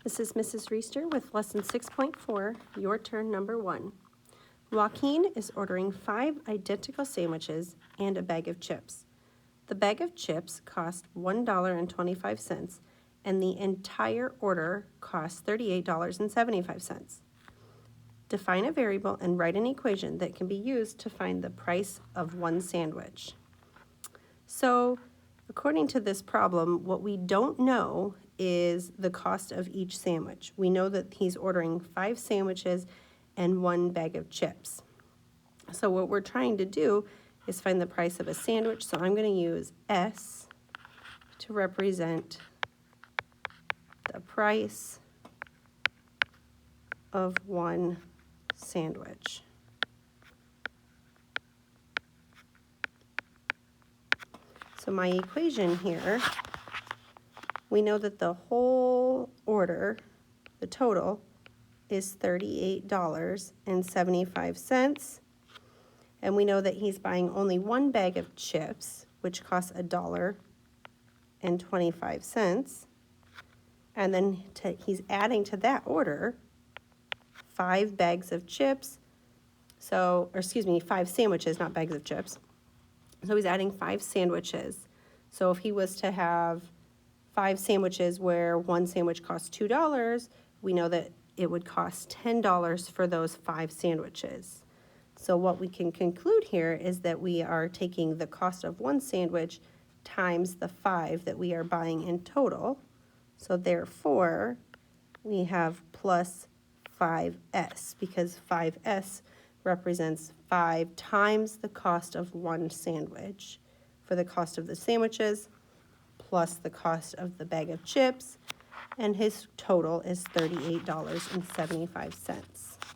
This is Mrs. Reister with Lesson 6.4, Your Turn Number 1. Joaquin is ordering 5 identical sandwiches and a bag of chips. The bag of chips cost $1.25, and the entire order costs $38.75. Define a variable and write an equation that can be used to find the price of one sandwich. So, according to this problem, what we don't know is the cost of each sandwich. We know that he's ordering 5 sandwiches and 1 bag of chips. So what we're trying to do is find the price of a sandwich. So I'm going to use S to represent the price of one sandwich. So my equation here, we know that the whole order, the total, is $38.75. And we know that he's buying only 1 bag of chips, which costs $1.25. And then he's adding to that order 5 bags of chips. So, or excuse me, 5 sandwiches, not bags of chips. So he's adding 5 sandwiches. So if he was to have 5 sandwiches where one sandwich costs $2, we know that it would cost $10 for those 5 sandwiches. So what we can conclude here is that we are taking the cost of one sandwich times the 5 that we are buying in total. So therefore, we have plus 5s, because 5s represents 5 times the cost of one sandwich for the cost of the sandwiches plus the cost of the bag of chips, and his total is $38.75.